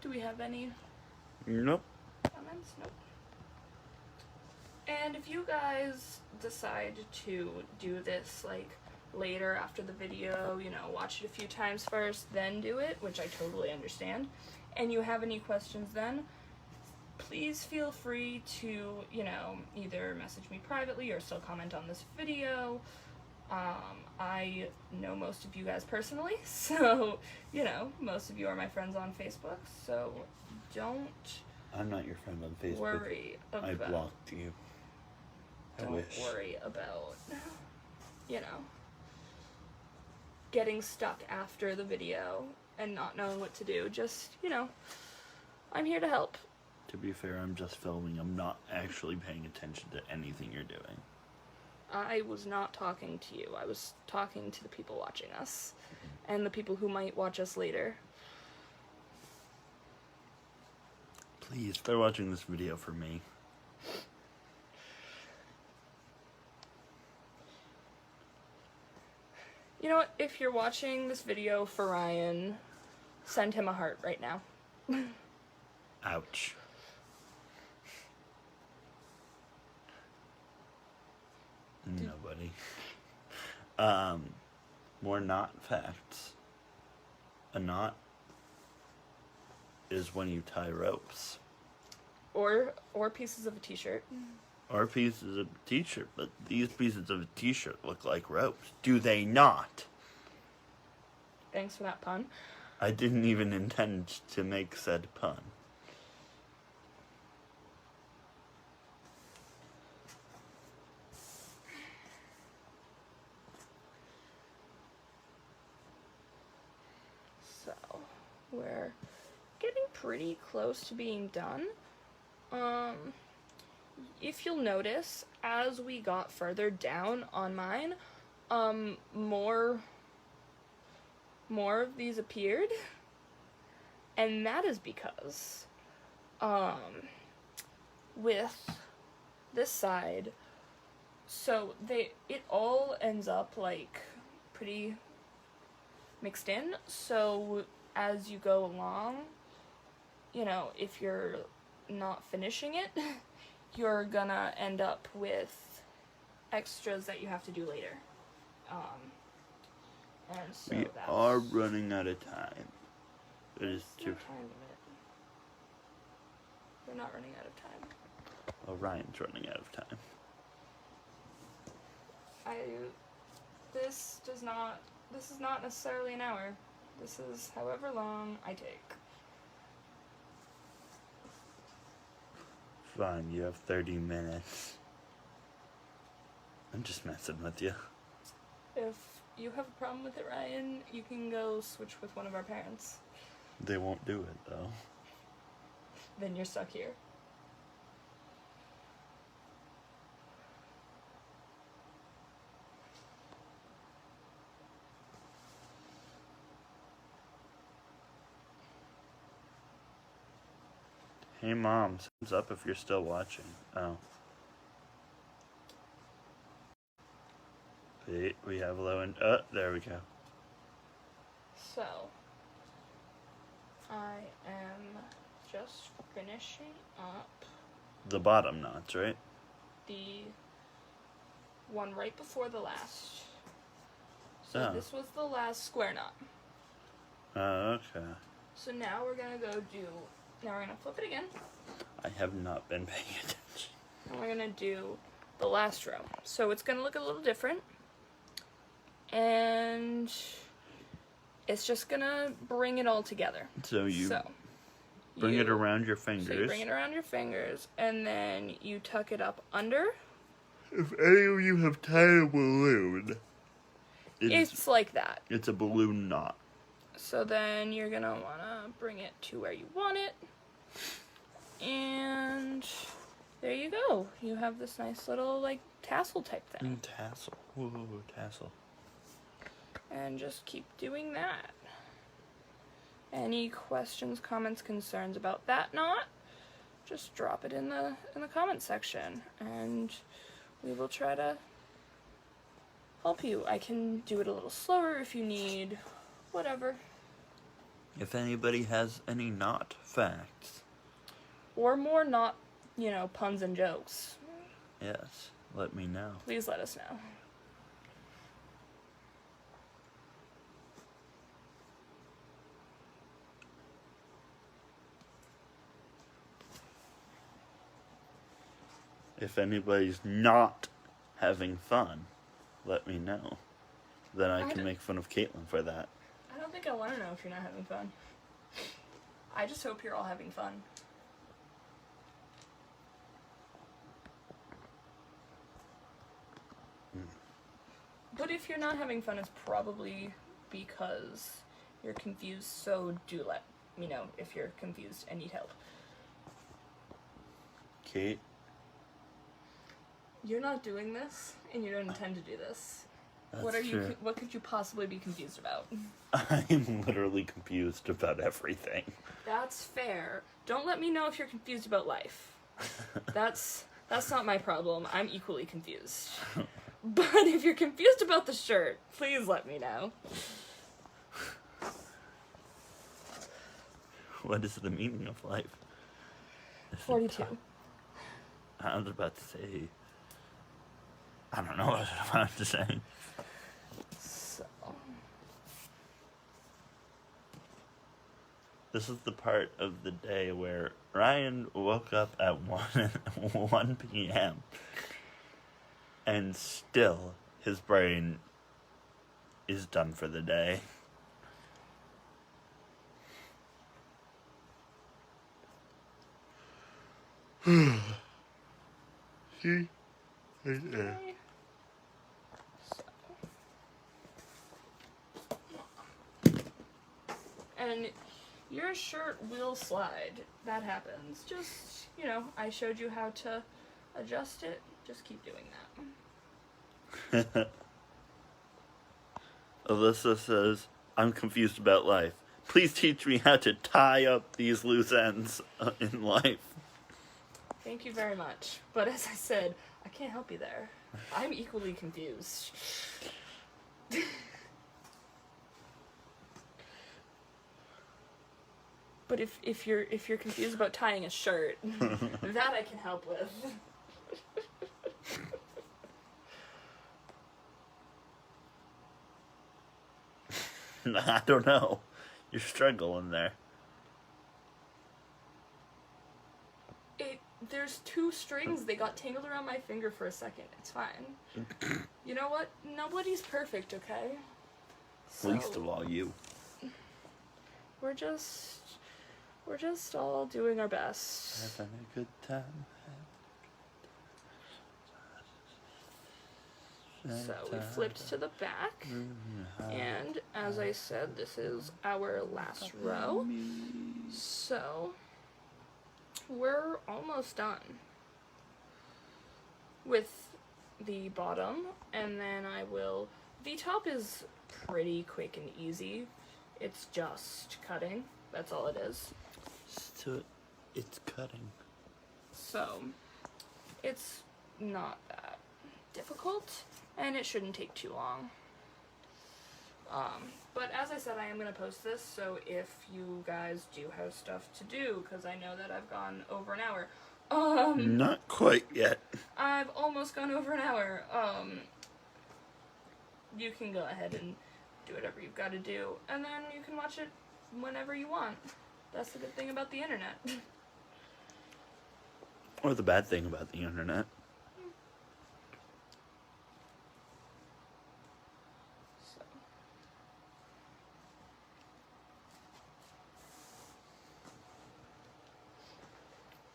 Do we have any Nope. comments? Nope. And if you guys decide to do this like later after the video, you know, watch it a few times first, then do it, which I totally understand, and you have any questions then, please feel free to, you know, either message me privately or still comment on this video. I know most of you guys personally, so, you know, most of you are my friends on Facebook, so don't I'm not your friend on Facebook. worry about... I blocked you. Don't worry about, you know, getting stuck after the video and not knowing what to do. Just, you know, I'm here to help. To be fair, I'm just filming. I'm not actually paying attention to anything you're doing. I was not talking to you. I was talking to the people watching us and the people who might watch us later. Please, they're watching this video for me. You know what? If you're watching this video for Ryan, send him a heart right now. Ouch. Nobody. More knot facts. A knot is when you tie ropes. Or pieces of a t-shirt. Or pieces of a t-shirt, but these pieces of a t-shirt look like ropes. Do they not? Thanks for that pun. I didn't even intend to make said pun. So, we're getting pretty close to being done. If you'll notice, as we got further down on mine, more of these appeared, and that is because, with this side, so it all ends up, like, pretty mixed in, so as you go along, you know, if you're not finishing it, you're gonna end up with extras that you have to do later. And so We are running out of time. It is too... time limit. We're not running out of time. Oh, Ryan's running out of time. This is not necessarily an hour. This is however long I take. Fine, you have 30 minutes. I'm just messing with you. If you have a problem with it, Ryan, you can go switch with one of our parents. They won't do it, though. Then you're stuck here. Hey, Mom, thumbs up if you're still watching. Oh. Wait, we have low and... Oh, there we go. So, I am just finishing up The bottom knots, right? the one right before the last. So Oh. this was the last square knot. Oh, okay. So now we're gonna now we're gonna flip it again. I have not been paying attention. And we're gonna do the last row. So it's gonna look a little different. And it's just gonna bring it all together. So you bring it around your fingers. So you bring it around your fingers, and then you tuck it up under. If any of you have tied a balloon, It's like that. It's a balloon knot. So then you're gonna wanna bring it to where you want it. And there you go. You have this nice little, like, tassel type thing. Tassel. Whoa, tassel. And just keep doing that. Any questions, comments, concerns about that knot, just drop it in the comment section, and we will try to help you. I can do it a little slower if you need, whatever. If anybody has any knot facts. Or more knot, puns and jokes. Yes, let me know. Please let us know. If anybody's not having fun, let me know. Then I can make fun of Kaitlyn for that. I don't think I want to know if you're not having fun. I just hope you're all having fun. But if you're not having fun, it's probably because you're confused, so do let me know if you're confused and need help. Kate? You're not doing this, and you don't intend to do this. That's true. What could you possibly be confused about? I'm literally confused about everything. That's fair. Don't let me know if you're confused about life. That's not my problem. I'm equally confused. But if you're confused about the shirt, please let me know. What is the meaning of life? 42. I was about to say... I don't know what I was about to say. So... This is the part of the day where Ryan woke up at 1 p.m. and still his brain is done for the day. See? Right there. And your shirt will slide. That happens. Just, I showed you how to adjust it. Just keep doing that. Alyssa says, I'm confused about life. Please teach me how to tie up these loose ends in life. Thank you very much. But as I said, I can't help you there. I'm equally confused. But if you're confused about tying a shirt, that I can help with. I don't know. You're struggling there. There's 2 strings. They got tangled around my finger for a second. It's fine. You know what? Nobody's perfect, okay? So, Least of all you. We're just all doing our best. Having a good time. So we flipped to the back, and as I said, this is our last row. So we're almost done with the bottom, and then the top is pretty quick and easy. It's just cutting. That's all it is. So it's cutting. So it's not that difficult, and it shouldn't take too long. But as I said, I am going to post this, so if you guys do have stuff to do, because I know that I've gone over an hour. Not quite yet. I've almost gone over an hour. You can go ahead and do whatever you've got to do, and then you can watch it whenever you want. That's the good thing about the internet. Or the bad thing about the internet. So.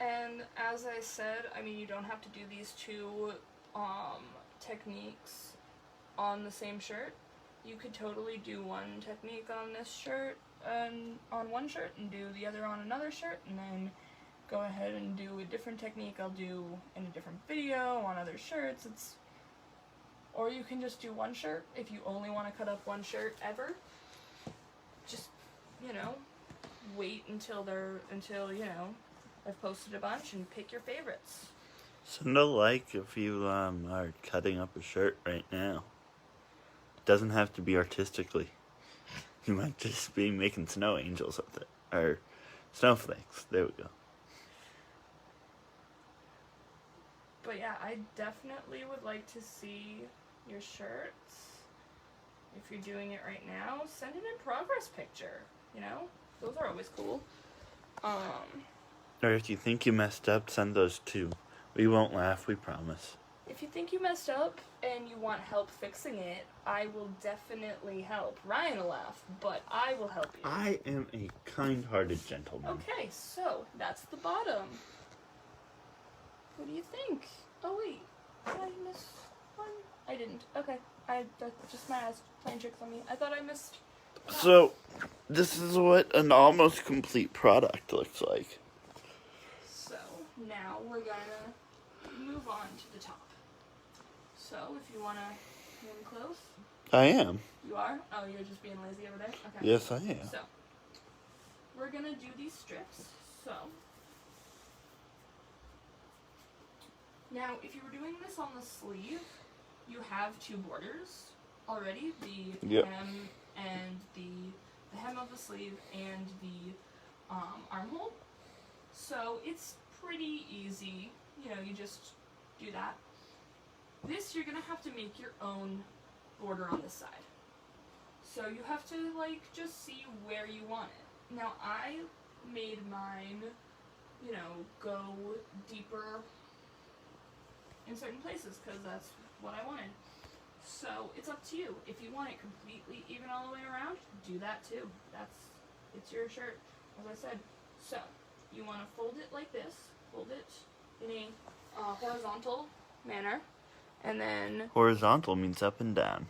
And as I said, you don't have to do these 2 techniques on the same shirt. You could totally do one technique on this shirt and on one shirt and do the other on another shirt, and then go ahead and do a different technique I'll do in a different video on other shirts. Or you can just do one shirt if you only want to cut up one shirt ever. Just, wait until I've posted a bunch and pick your favorites. So no like if you are cutting up a shirt right now. It doesn't have to be artistically. You might just be making snow angels with it. Or snowflakes. There we go. But yeah, I definitely would like to see your shirts. If you're doing it right now, send an in progress picture. Those are always cool. Or if you think you messed up, send those too. We won't laugh, we promise. if you think you messed up and you want help fixing it, I will definitely help. Ryan will laugh, but I will help you. I am a kind-hearted gentleman. Okay, so that's the bottom. What do you think? Oh wait, did I miss one? I didn't. Okay, that's just my eyes playing tricks on me. I thought I missed. So, this is what an almost complete product looks like. So now we're gonna move on to the top. So if you wanna come close. I am. You are? Oh, you're just being lazy over there? Okay. Yes, I am. So, we're gonna do these strips. So, now if you were doing this on the sleeve, you have two borders already. The hem and the hem of the sleeve and the armhole. So, it's pretty easy. You know, you just do that. This, you're gonna have to make your own border on this side. So you have to, like, just see where you want it. Now, I made mine, you know, go deeper in certain places, because that's what I wanted. So, it's up to you. If you want it completely even all the way around, do that too. It's your shirt, as I said. So, you want to fold it like this. Fold it in a horizontal manner. And then... Horizontal means up and down.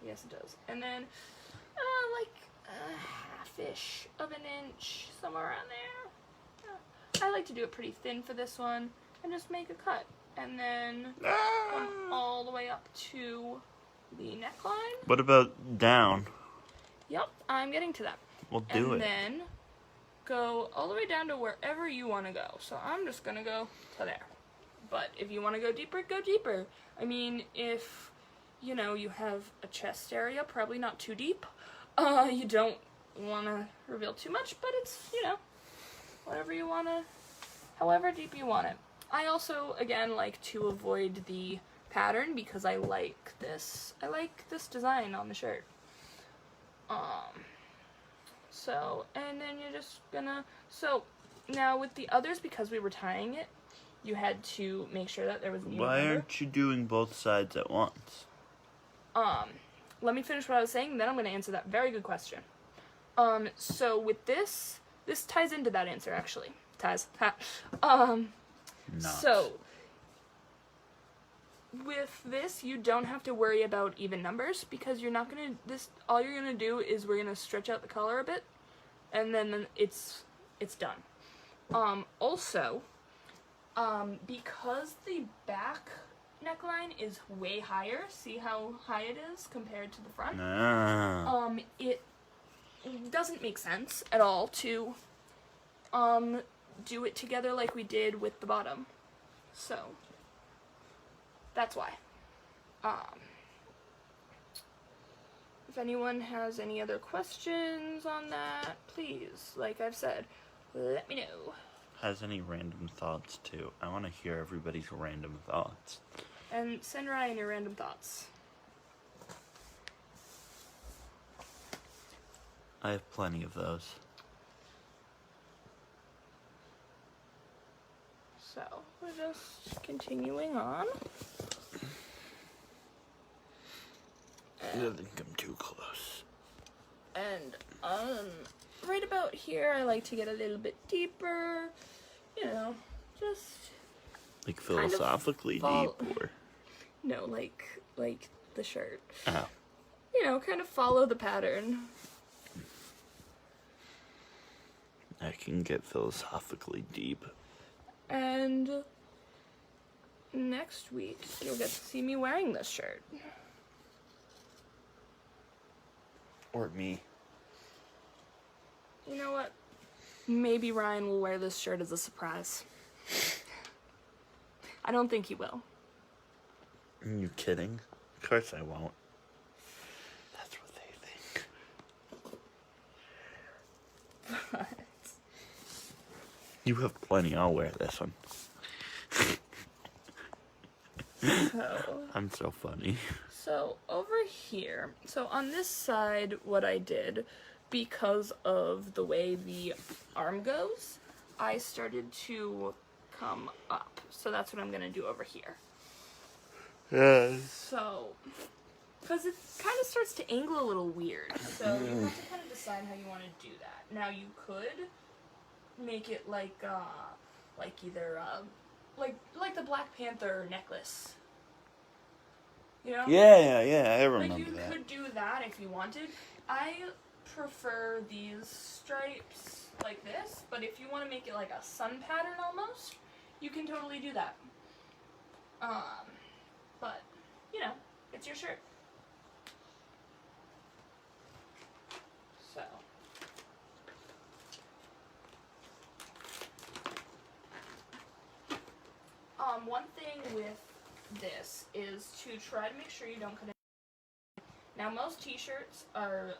Yes, it does. And then, like a half-ish of an inch, somewhere around there. I like to do it pretty thin for this one, and just make a cut. And then come all the way up to the neckline. What about down? Yep, I'm getting to that. We'll do it. And then go all the way down to wherever you want to go. So I'm just going to go to there. But if you want to go deeper, go deeper. I mean, if, you know, you have a chest area, probably not too deep. You don't want to reveal too much, but it's, you know, whatever you want to, however deep you want it. I also, again, like to avoid the pattern because I like this design on the shirt. So, and then you're just gonna, so, now with the others, because we were tying it, you had to make sure that there was an even Why number. aren't you doing both sides at once? Let me finish what I was saying, then I'm going to answer that very good question. So with this ties into that answer, actually. Ties. Not. So, with this, you don't have to worry about even numbers, because you're not going to, all you're going to do is we're going to stretch out the color a bit, and then it's done. Also, because the back neckline is way higher, see how high it is compared to the front? No. It doesn't make sense at all to, do it together like we did with the bottom. So, that's why. If anyone has any other questions on that, please, like I've said, let me know. Has any random thoughts too? I want to hear everybody's random thoughts. And send Ryan your random thoughts. I have plenty of those. So, we're just continuing on. I don't think I'm too close. And, right about here, I like to get a little bit deeper. You know, just... Like philosophically kind of deep, or? No, like the shirt. Oh. You know, kind of follow the pattern. I can get philosophically deep. And next week, you'll get to see me wearing this shirt. Or me. You know what? Maybe Ryan will wear this shirt as a surprise. I don't think he will. Are you kidding? Of course I won't. That's what they think. But... You have plenty. I'll wear this one. So... I'm so funny. So, over here, so on this side, what I did, because of the way the arm goes, I started to come up. So that's what I'm going to do over here. Yeah. So, because it kind of starts to angle a little weird. So you have to kind of decide how you want to do that. Now you could make it like either like the Black Panther necklace. You know? Yeah, I Like, remember you that. could do that if you wanted. I prefer these stripes like this, but if you want to make it like a sun pattern almost, you can totally do that. But, you know, it's your shirt. So. One thing with this is to try to make sure you don't cut it. Now, most t-shirts are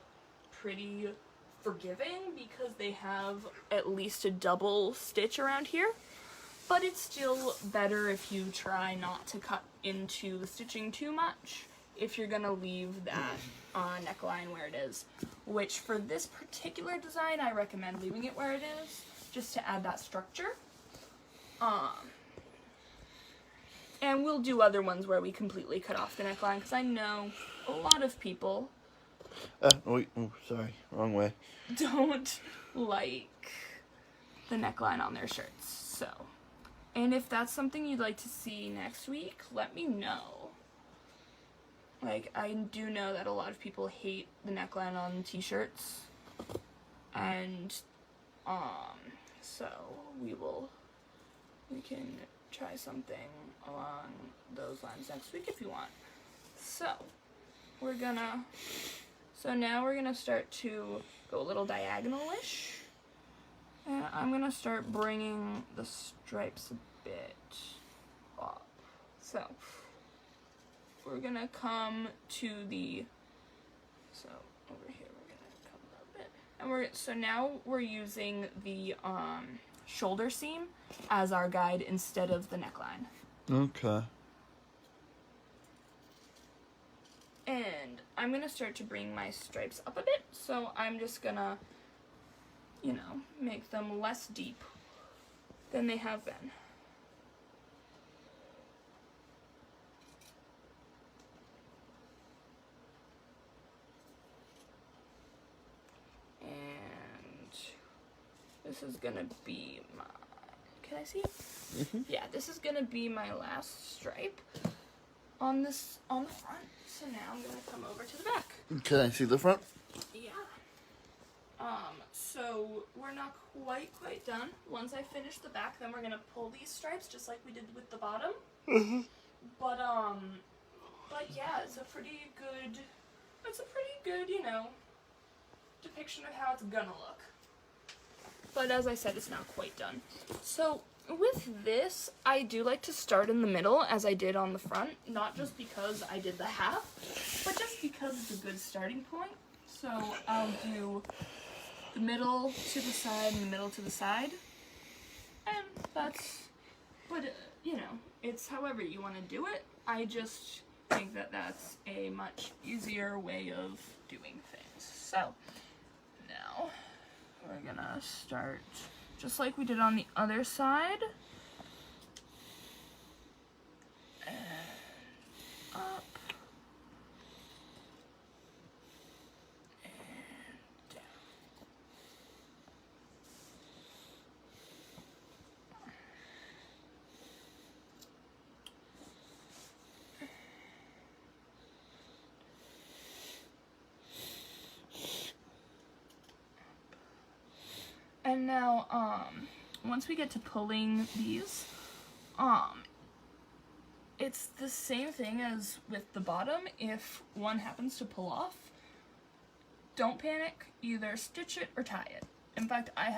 pretty forgiving because they have at least a double stitch around here, but it's still better if you try not to cut into the stitching too much if you're gonna leave that neckline where it is, which for this particular design I recommend leaving it where it is just to add that structure. And we'll do other ones where we completely cut off the neckline, because I know a lot of people Wait, sorry, wrong way. don't like the neckline on their shirts. So, and if that's something you'd like to see next week, let me know. Like, I do know that a lot of people hate the neckline on t-shirts, and so we can try something along those lines next week if you want. So now we're gonna start to go a little diagonal-ish, and I'm gonna start bringing the stripes a bit up. So we're gonna come to so over here we're gonna come a little bit, and now we're using the shoulder seam as our guide instead of the neckline. Okay. And I'm gonna start to bring my stripes up a bit, so I'm just gonna, make them less deep than they have been. And this is gonna be my, can I see? Mm-hmm. Yeah, this is gonna be my last stripe on the front. So now I'm gonna come over to the back. Can I see the front? Yeah. So we're not quite done. Once I finish the back, then we're gonna pull these stripes just like we did with the bottom. Mm-hmm. But yeah, it's a pretty good, depiction of how it's gonna look. But as I said, it's not quite done. So with this, I do like to start in the middle as I did on the front, not just because I did the half, but just because it's a good starting point. So I'll do the middle to the side and the middle to the side, and it's however you want to do it. I just think that that's a much easier way of doing things. So now we're gonna start just like we did on the other side. And up. And down. And now, once we get to pulling these, it's the same thing as with the bottom. If one happens to pull off, don't panic, either stitch it or tie it. In fact, I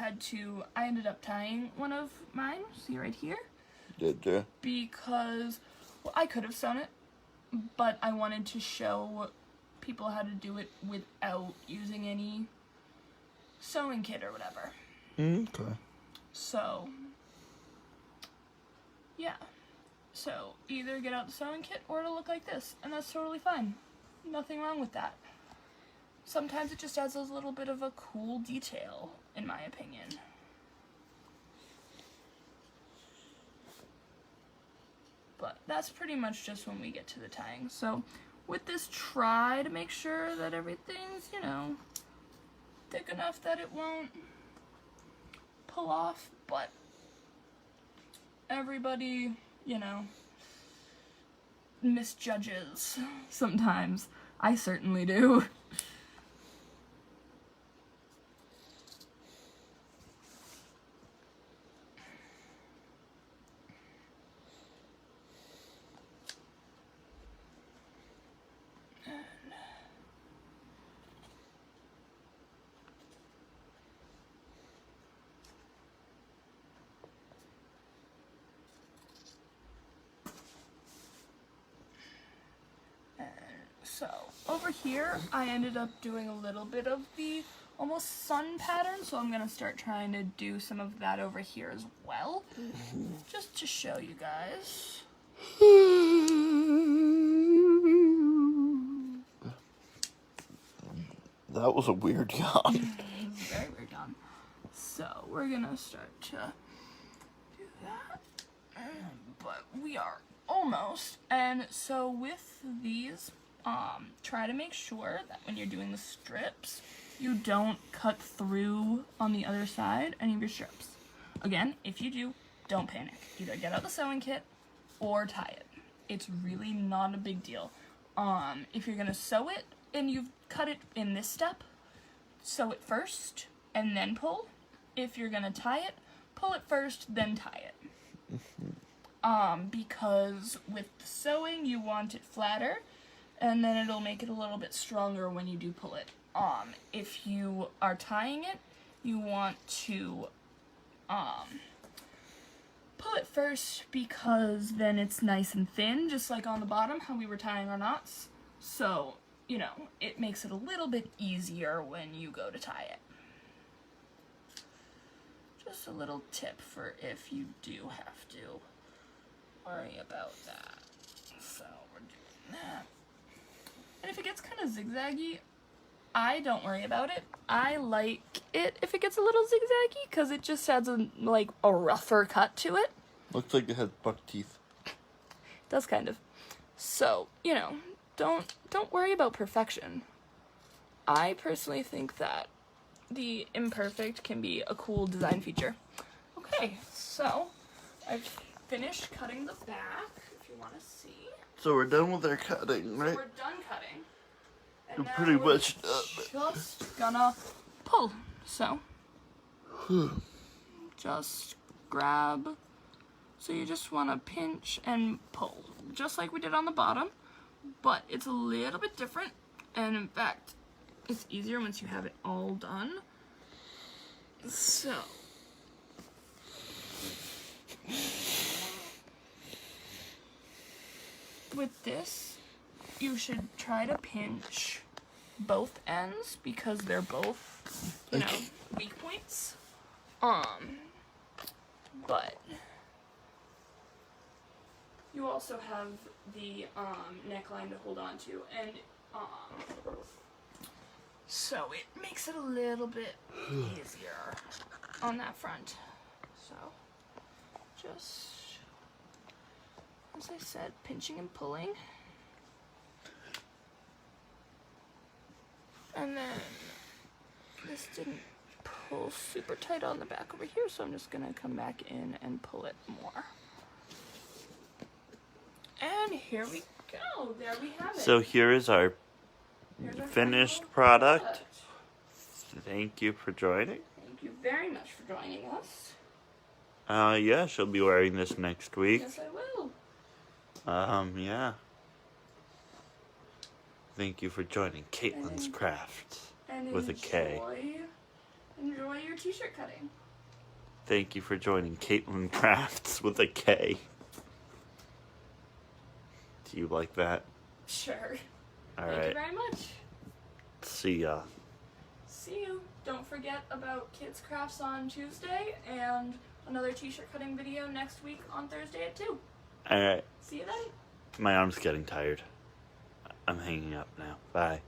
ended up tying one of mine, see right here? Did you? Because, well, I could have sewn it, but I wanted to show people how to do it without using any sewing kit or whatever. Okay. So, yeah. So, either get out the sewing kit or it'll look like this, and that's totally fine. Nothing wrong with that. Sometimes it just adds a little bit of a cool detail, in my opinion. But that's pretty much just when we get to the tying. So with this, try to make sure that everything's, you know, thick enough that it won't pull off, but everybody, you know, misjudges sometimes. I certainly do. So, over here, I ended up doing a little bit of the almost sun pattern, so I'm going to start trying to do some of that over here as well, just to show you guys. That was a weird yawn. It was a very weird yawn. So, we're going to start to do that, but we are almost, and so with these, try to make sure that when you're doing the strips, you don't cut through on the other side any of your strips. Again, if you do, don't panic. Either get out the sewing kit or tie it. It's really not a big deal. If you're gonna sew it and you've cut it in this step, sew it first and then pull. If you're gonna tie it, pull it first, then tie it. Because with the sewing, you want it flatter, and then it'll make it a little bit stronger when you do pull it. If you are tying it, you want to, pull it first, because then it's nice and thin, just like on the bottom, how we were tying our knots. So, you know, it makes it a little bit easier when you go to tie it. Just a little tip for if you do have to worry about that. So, we're doing that. And if it gets kind of zigzaggy, I don't worry about it. I like it if it gets a little zigzaggy, because it just adds a rougher cut to it. Looks like it has buck teeth. Does kind of. So, you know, don't worry about perfection. I personally think that the imperfect can be a cool design feature. Okay, so I've finished cutting the back, if you want to see. So we're done with our cutting, right? So we're done cutting. And We're now pretty we're much just gonna pull. So just grab. So you just want to pinch and pull, just like we did on the bottom, but it's a little bit different. And in fact, it's easier once you have it all done. So with this, you should try to pinch both ends, because they're both, you know, weak points. But you also have the neckline to hold on to, and so it makes it a little bit easier on that front. So just, as I said, pinching and pulling. And then this didn't pull super tight on the back over here, so I'm just gonna come back in and pull it more. And here we go. There we have it. So here is our Here's our finished final product. Thank you for joining. Thank you very much for joining us. Yeah, she'll be wearing this next week. Yes, I will. Yeah. Thank you for joining Kaitlyn's Krafts And with a K. Enjoy your t-shirt cutting. Thank you for joining Kaitlyn Krafts with a K. Do you like that? Sure. All Thank right. you very much. See ya. See you. Don't forget about Kids Crafts on Tuesday and another t-shirt cutting video next week on Thursday at 2. All right. See you then. My arm's getting tired. I'm hanging up now. Bye.